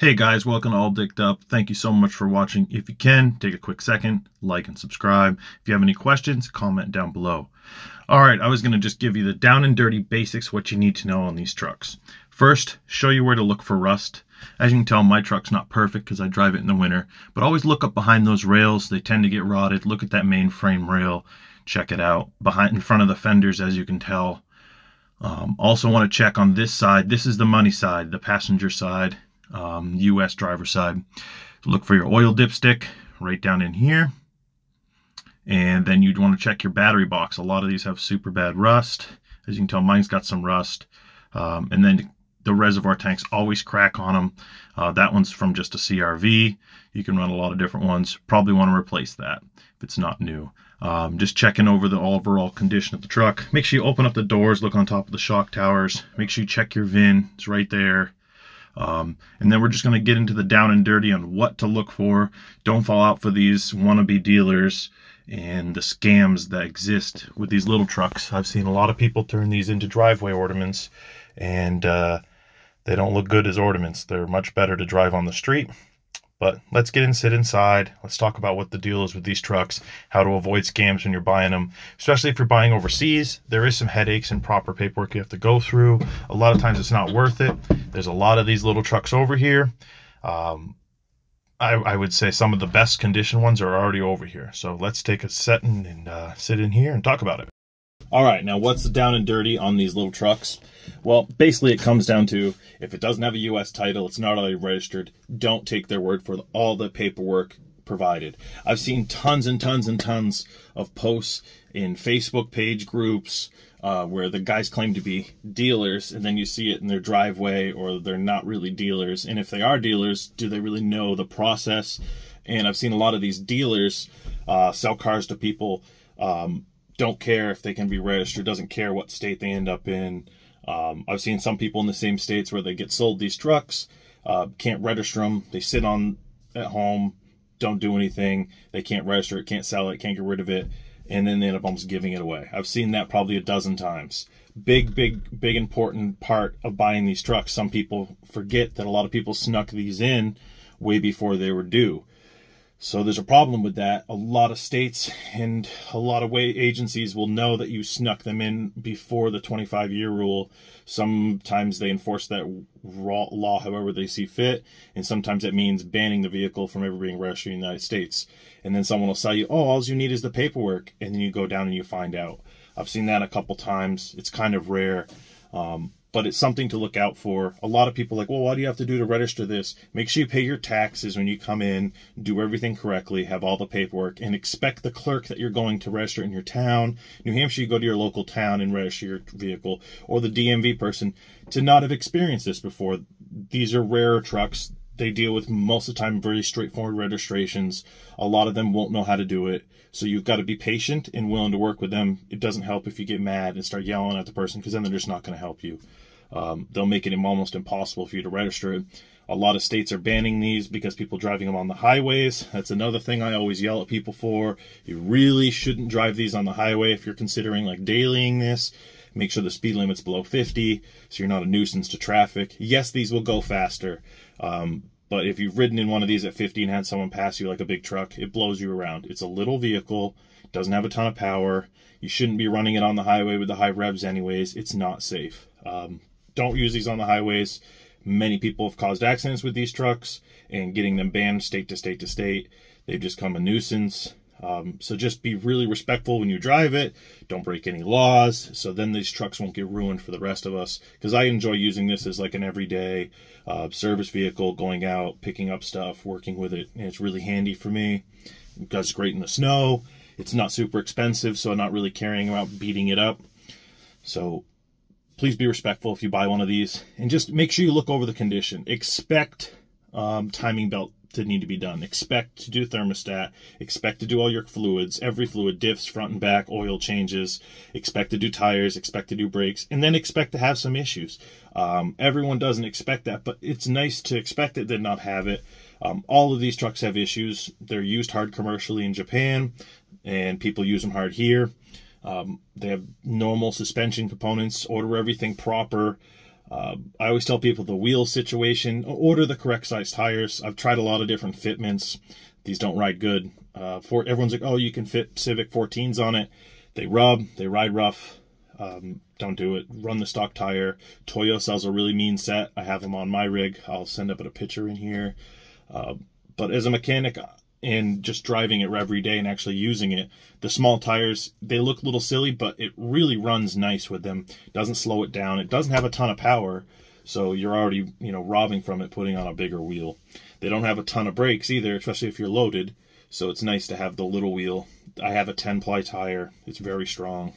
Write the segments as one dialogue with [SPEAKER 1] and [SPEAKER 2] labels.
[SPEAKER 1] Hey guys, welcome to All Dicked Up. Thank you so much for watching. If you can, take a quick second, like and subscribe. If you have any questions, comment down below. Alright, I was going to just give you the down and dirty basics, what you need to know on these trucks. First, show you where to look for rust. As you can tell, my truck's not perfect because I drive it in the winter, but always look up behind those rails. They tend to get rotted. Look at that main frame rail. Check it out. In front of the fenders, as you can tell. Also want to check on this side. This is the money side, the passenger side. US driver side. Look for your oil dipstick right down in here, and then you'd want to check your battery box. A lot of these have super bad rust. As you can tell, mine's got some rust. And then the reservoir tanks always crack on them. That one's from just a CRV. You can run a lot of different ones. Probably want to replace that if it's not new. Just checking over the overall condition of the truck. Make sure you open up the doors, look on top of the shock towers. Make sure you check your VIN. It's right there. And then we're just going to get into the down and dirty on what to look for. Don't fall out for these wannabe dealers and the scams that exist with these little trucks. I've seen a lot of people turn these into driveway ornaments, and they don't look good as ornaments. They're much better to drive on the street. But let's get in, sit inside. Let's talk about what the deal is with these trucks, how to avoid scams when you're buying them, especially if you're buying overseas. There is some headaches and proper paperwork you have to go through. A lot of times it's not worth it. There's a lot of these little trucks over here. I would say some of the best condition ones are already over here. So let's take a setting and sit in here and talk about it. All right, now what's the down and dirty on these little trucks? Well, basically it comes down to, if it doesn't have a U.S. title, it's not already registered, don't take their word for all the paperwork provided. I've seen tons and tons and tons of posts in Facebook page groups where the guys claim to be dealers, and then you see it in their driveway, or they're not really dealers. And if they are dealers, do they really know the process? And I've seen a lot of these dealers sell cars to people, don't care if they can be registered, doesn't care what state they end up in. I've seen some people in the same states where they get sold these trucks, can't register them. They sit on at home, don't do anything. They can't register it, can't sell it, can't get rid of it, and then they end up almost giving it away. I've seen that probably a dozen times. Big important part of buying these trucks. Some people forget that a lot of people snuck these in way before they were due. So there's a problem with that. A lot of states and a lot of agencies will know that you snuck them in before the 25-year rule. Sometimes they enforce that law however they see fit, and sometimes it means banning the vehicle from ever being registered in the United States. And then someone will sell you, oh, all you need is the paperwork, and then you go down and you find out. I've seen that a couple times. It's kind of rare. But it's something to look out for. A lot of people are like, well, what do you have to do to register this? Make sure you pay your taxes when you come in, do everything correctly, have all the paperwork, and expect the clerk that you're going to register in your town. New Hampshire, you go to your local town and register your vehicle, or the DMV person, to not have experienced this before. These are rarer trucks. They deal with, most of the time, very straightforward registrations. A lot of them won't know how to do it. So you've got to be patient and willing to work with them. It doesn't help if you get mad and start yelling at the person, because then they're just not going to help you. They'll make it almost impossible for you to register it. A lot of states are banning these because people driving them on the highways. That's another thing I always yell at people for. You really shouldn't drive these on the highway if you're considering like dailying this. Make sure the speed limit's below 50 so you're not a nuisance to traffic. Yes, these will go faster. But if you've ridden in one of these at 50 and had someone pass you like a big truck, it blows you around. It's a little vehicle, doesn't have a ton of power. You shouldn't be running it on the highway with the high revs anyways. It's not safe. Don't use these on the highways. Many people have caused accidents with these trucks, and getting them banned state to state to state, they've just become a nuisance. So just be really respectful when you drive it. Don't break any laws, so then these trucks won't get ruined for the rest of us. Because I enjoy using this as like an everyday service vehicle, going out, picking up stuff, working with it, and it's really handy for me. It does great in the snow. It's not super expensive, so I'm not really caring about beating it up. So please be respectful if you buy one of these, and just make sure you look over the condition. Expect timing belt to need to be done. Expect to do thermostat. Expect to do all your fluids, every fluid, diffs, front and back, oil changes. Expect to do tires, expect to do brakes, and then expect to have some issues. Everyone doesn't expect that, but it's nice to expect it than not have it. All of these trucks have issues. They're used hard commercially in Japan, and people use them hard here. They have normal suspension components. Order everything proper. I always tell people the wheel situation, order the correct size tires. I've tried a lot of different fitments. These don't ride good. Everyone's like, oh, you can fit Civic 14s on it. They rub, they ride rough. Don't do it. Run the stock tire. Toyo sells a really mean set. I have them on my rig. I'll send up a picture in here. But as a mechanic and just driving it every day and actually using it, the small tires, they look a little silly, but it really runs nice with them. It doesn't slow it down. It doesn't have a ton of power, so you're already, robbing from it, putting on a bigger wheel. They don't have a ton of brakes either, especially if you're loaded, so it's nice to have the little wheel. I have a 10-ply tire. It's very strong.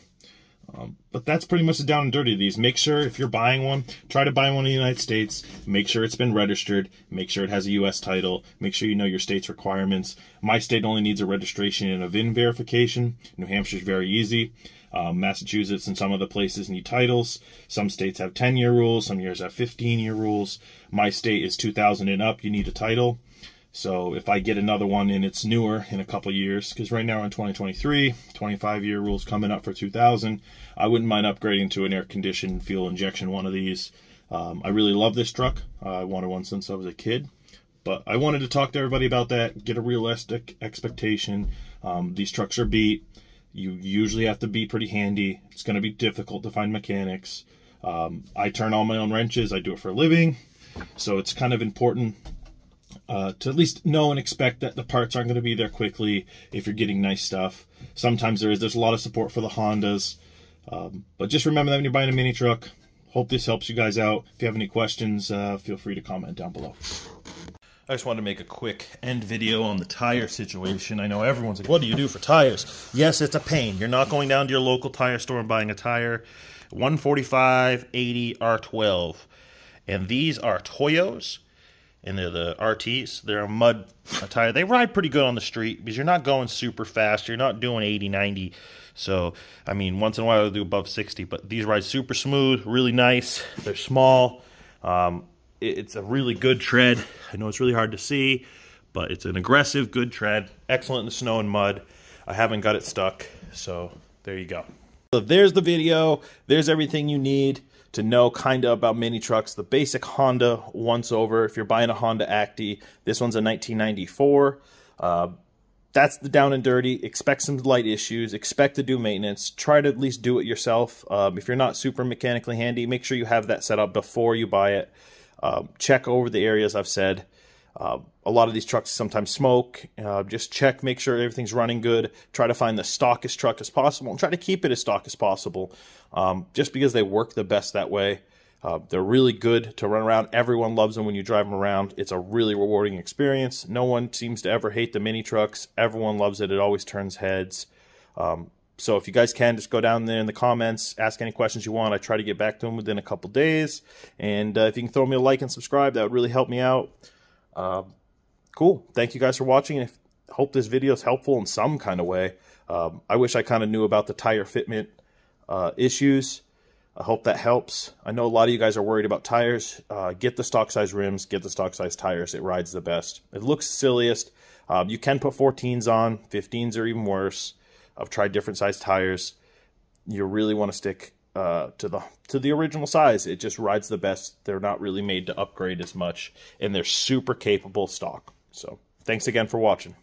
[SPEAKER 1] But that's pretty much the down and dirty of these. Make sure if you're buying one, try to buy one in the United States. Make sure it's been registered. Make sure it has a U.S. title. Make sure you know your state's requirements. My state only needs a registration and a VIN verification. New Hampshire's very easy. Massachusetts and some other places need titles. Some states have 10-year rules. Some years have 15-year rules. My state is 2000 and up. You need a title. So if I get another one and it's newer in a couple years, because right now we're in 2023, 25-year rules coming up for 2000, I wouldn't mind upgrading to an air-conditioned fuel injection one of these. I really love this truck. I wanted one since I was a kid. But I wanted to talk to everybody about that, get a realistic expectation. These trucks are beat. You usually have to be pretty handy. It's going to be difficult to find mechanics. I turn all my own wrenches. I do it for a living. So it's kind of important to at least know and expect that the parts aren't going to be there quickly if you're getting nice stuff. Sometimes there's a lot of support for the Hondas. But just remember that when you're buying a mini truck. Hope this helps you guys out. If you have any questions, feel free to comment down below. I just wanted to make a quick end video on the tire situation. I know everyone's like, what do you do for tires? Yes, it's a pain. You're not going down to your local tire store and buying a tire. 145, 80, R12. And these are Toyos. And they're the RTs. They're a mud tire. They ride pretty good on the street because you're not going super fast. You're not doing 80, 90. So, I mean, once in a while they'll do above 60. But these ride super smooth, really nice. They're small. It's a really good tread. I know it's really hard to see, but it's an aggressive, good tread. Excellent in the snow and mud. I haven't got it stuck. So, there you go. So, there's the video. There's everything you need to know kind of about mini trucks. The basic Honda once over. If you're buying a Honda Acty, this one's a 1994. That's the down and dirty. Expect some light issues. Expect to do maintenance. Try to at least do it yourself. If you're not super mechanically handy, make sure you have that set up before you buy it. Check over the areas I've said. A lot of these trucks sometimes smoke. Just check, make sure everything's running good. Try to find the stockest truck as possible and try to keep it as stock as possible. Just because they work the best that way. They're really good to run around. Everyone loves them when you drive them around. It's a really rewarding experience. No one seems to ever hate the mini trucks. Everyone loves it. It always turns heads. So if you guys can, just go down there in the comments, ask any questions you want. I try to get back to them within a couple days. And if you can throw me a like and subscribe, that would really help me out. Cool. Thank you guys for watching. I hope this video is helpful in some kind of way. I wish I kind of knew about the tire fitment issues. I hope that helps. I know a lot of you guys are worried about tires. Get the stock size rims, get the stock size tires. It rides the best. It looks silliest. You can put 14s on. 15s are even worse. I've tried different size tires. You really want to stick to the original size. It just rides the best. They're not really made to upgrade as much, and they're super capable stock. So thanks again for watching.